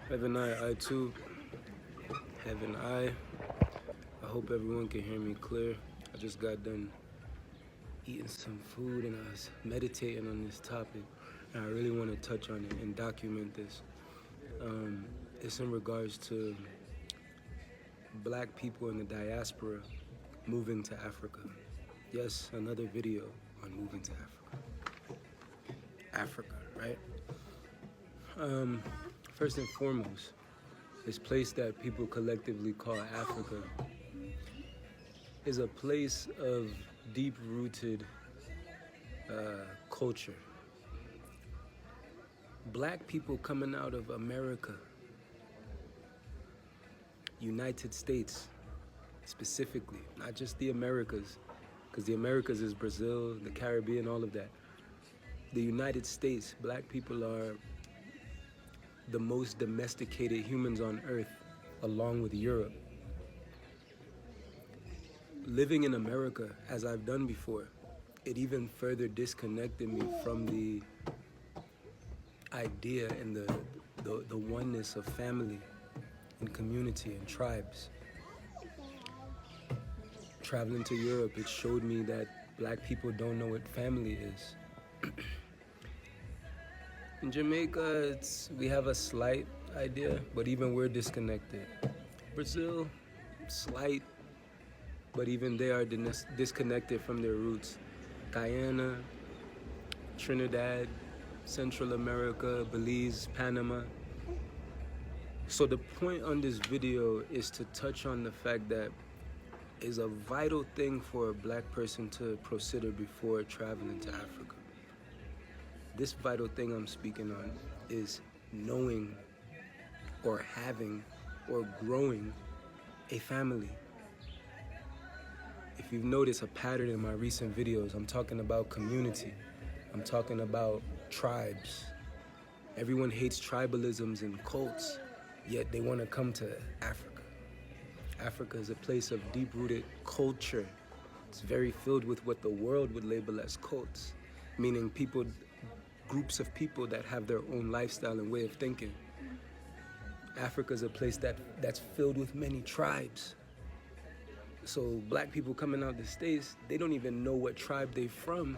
Heaven I too. Heaven I hope everyone can hear me clear. I just got done eating some food and I was meditating on this topic. And I really want to touch on it and document this. It's in regards to black people in the diaspora moving to Africa. Yes, another video on moving to Africa, right? First and foremost, this place that people collectively call Africa is a place of deep-rooted culture. Black people coming out of America, United States specifically, not just the Americas, because the Americas is Brazil, the Caribbean, all of that. The United States, black people are the most domesticated humans on earth, along with Europe. Living in America, as I've done before, it even further disconnected me from the idea and the oneness of family and community and tribes. Traveling to Europe, it showed me that black people don't know what family is. In Jamaica, we have a slight idea, but even we're disconnected. Brazil, slight, but even they are disconnected from their roots. Guyana, Trinidad, Central America, Belize, Panama. So the point on this video is to touch on the fact that it's a vital thing for a black person to consider before traveling to Africa. This vital thing I'm speaking on is knowing or having or growing a family. If you've noticed a pattern in my recent videos, I'm talking about community. I'm talking about tribes. Everyone hates tribalisms and cults, yet they want to come to Africa. Africa is a place of deep-rooted culture. It's very filled with what the world would label as cults, meaning groups of people that have their own lifestyle and way of thinking. Africa is a place that's filled with many tribes. So black people coming out the States, they don't even know what tribe they're from.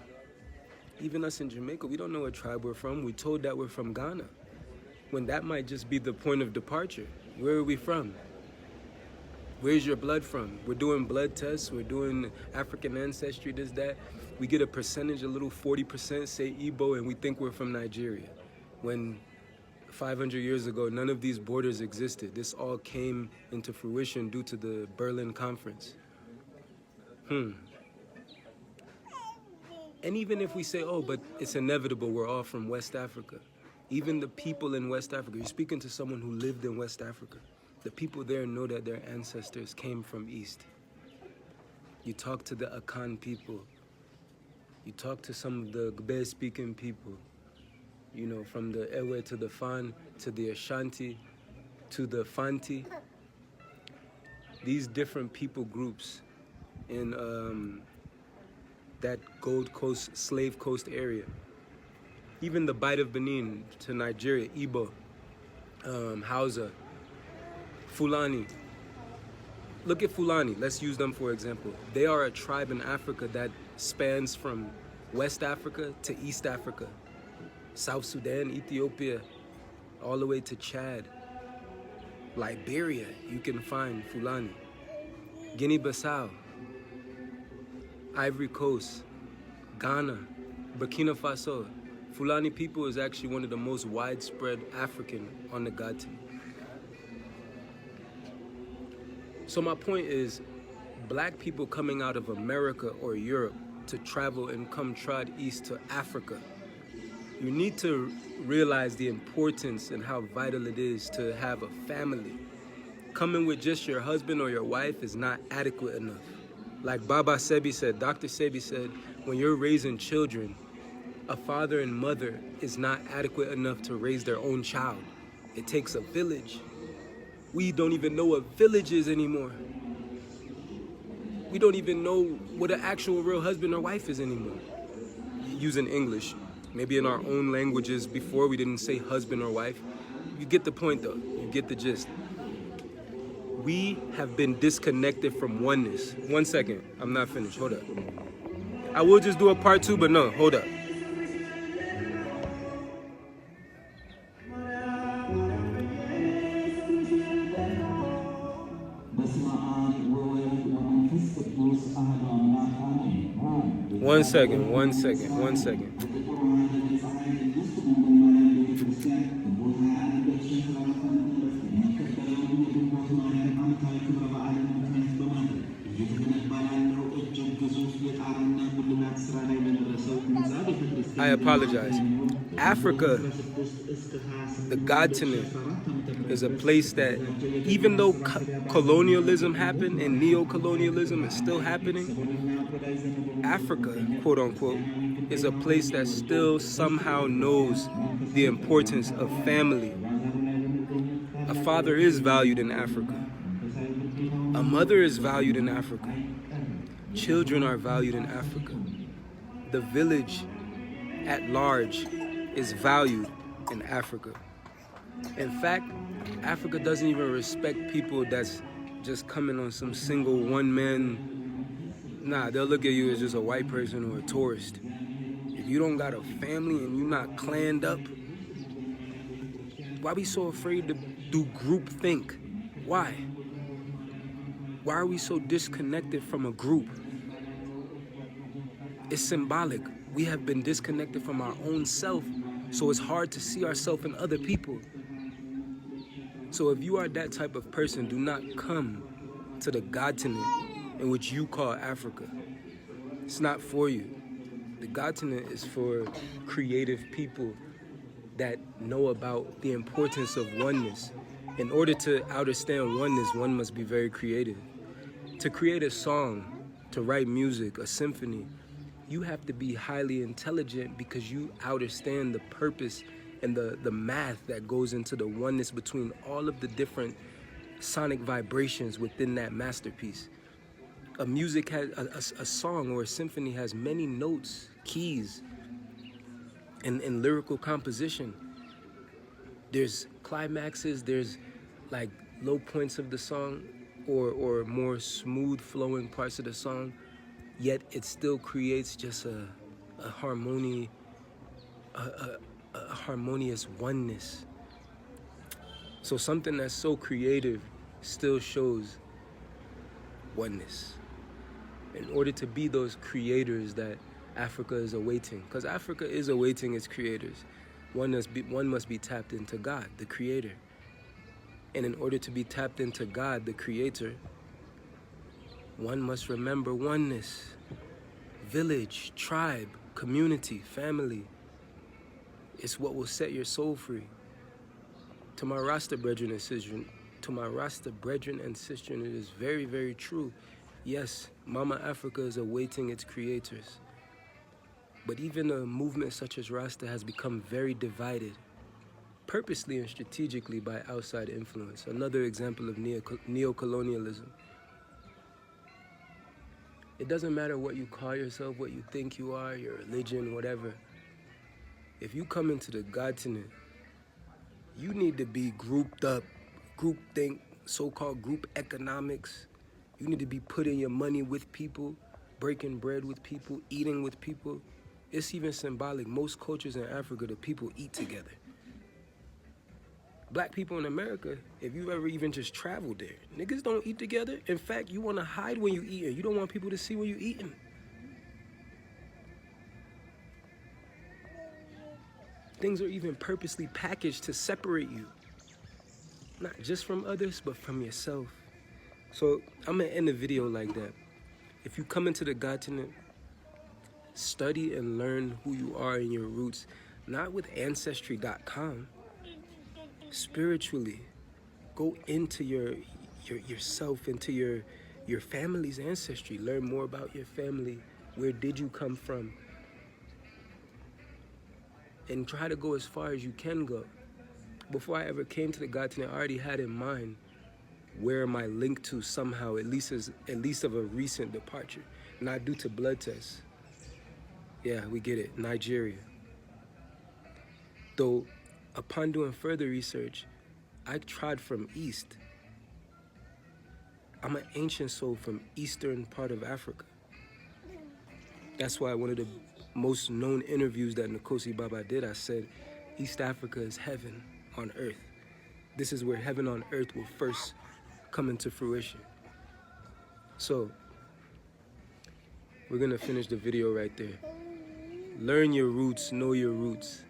Even us in Jamaica, we don't know what tribe we're from. We're told that we're from Ghana, when that might just be the point of departure. Where are we from? Where's your blood from? We're doing blood tests, we're doing African ancestry, this, that. We get a percentage, a little 40% say Igbo, and we think we're from Nigeria. When 500 years ago, none of these borders existed. This all came into fruition due to the Berlin Conference. And even if we say, oh, but it's inevitable, we're all from West Africa. Even the people in West Africa, you're speaking to someone who lived in West Africa. The people there know that their ancestors came from East. You talk to the Akan people. You talk to some of the Gbe-speaking people. You know, from the Ewe to the Fan, to the Ashanti, to the Fanti. These different people groups in that Gold Coast, Slave Coast area. Even the Bight of Benin to Nigeria, Igbo, Hausa, Fulani. Look at Fulani, let's use them for example. They are a tribe in Africa that spans from West Africa to East Africa, South Sudan, Ethiopia, all the way to Chad. Liberia, you can find Fulani. Guinea-Bissau, Ivory Coast, Ghana, Burkina Faso. Fulani people is actually one of the most widespread African on the Godtinent. So my point is, black people coming out of America or Europe to travel and come trot east to Africa, you need to realize the importance and how vital it is to have a family. Coming with just your husband or your wife is not adequate enough. Like Baba Sebi said, Dr. Sebi said, when you're raising children, a father and mother is not adequate enough to raise their own child. It takes a village. We don't even know what village is anymore. We don't even know what an actual real husband or wife is anymore. Using English, maybe in our own languages before we didn't say husband or wife. You get the point though. You get the gist. We have been disconnected from oneness. 1 second, I'm not finished, hold up. I will just do a part 2, but no, hold up. One second. I apologize. Africa, the Godtinent, is a place that, even though colonialism happened and neo-colonialism is still happening, Africa, quote unquote, is a place that still somehow knows the importance of family. A father is valued in Africa. A mother is valued in Africa. Children are valued in Africa. The village at large is valued in Africa. In fact, Africa doesn't even respect people that's just coming on some single one-man. Nah, they'll look at you as just a white person or a tourist. If you don't got a family and you're not clanned up, why are we so afraid to do group think? Why? Why are we so disconnected from a group? It's symbolic. We have been disconnected from our own self, so it's hard to see ourselves in other people. So if you are that type of person, do not come to the Godtinent in which you call Africa. It's not for you. The Godtinent is for creative people that know about the importance of oneness. In order to understand oneness, one must be very creative. To create a song, to write music, a symphony, you have to be highly intelligent because you understand the purpose and the math that goes into the oneness between all of the different sonic vibrations within that masterpiece. A music has, a song or a symphony has many notes, keys, and lyrical composition. There's climaxes, there's like low points of the song or more smooth flowing parts of the song, yet it still creates just a harmony, a harmonious oneness. So something that's so creative still shows oneness. In order to be those creators that Africa is awaiting, because Africa is awaiting its creators, one must be tapped into God, the creator. And in order to be tapped into God, the creator, one must remember oneness, village, tribe, community, family. It's what will set your soul free. To my Rasta brethren and sistren, it is very, very true. Yes, Mama Africa is awaiting its creators. But even a movement such as Rasta has become very divided, purposely and strategically by outside influence. Another example of neo-colonialism. It doesn't matter what you call yourself, what you think you are, your religion, whatever. If you come into the Godtinent, you need to be grouped up, groupthink, so-called group economics. You need to be putting your money with people, breaking bread with people, eating with people. It's even symbolic. Most cultures in Africa, the people eat together. Black people in America, if you've ever even just traveled there, niggas don't eat together. In fact, you want to hide when you eating. You don't want people to see when you eating. Things are even purposely packaged to separate you. Not just from others, but from yourself. So I'm gonna end the video like that. If you come into the Godtinent, study and learn who you are and your roots, not with Ancestry.com. Spiritually, go into yourself, into your family's ancestry. Learn more about your family. Where did you come from? And try to go as far as you can go. Before I ever came to the Godtinent, I already had in mind where am I linked to somehow, at least of a recent departure. Not due to blood tests. Yeah, we get it, Nigeria. Though, upon doing further research, I trod from east. I'm an ancient soul from eastern part of Africa. That's why one of the most known interviews that Nikosi Baba did, I said, East Africa is heaven on earth. This is where heaven on earth will first come into fruition. So, we're gonna finish the video right there. Learn your roots, know your roots.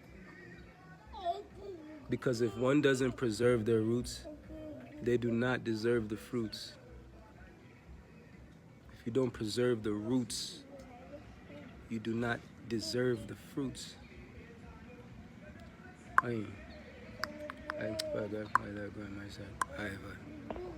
Because if one doesn't preserve their roots, they do not deserve the fruits. If you don't preserve the roots, you do not deserve the fruits. Ay, ay, my side.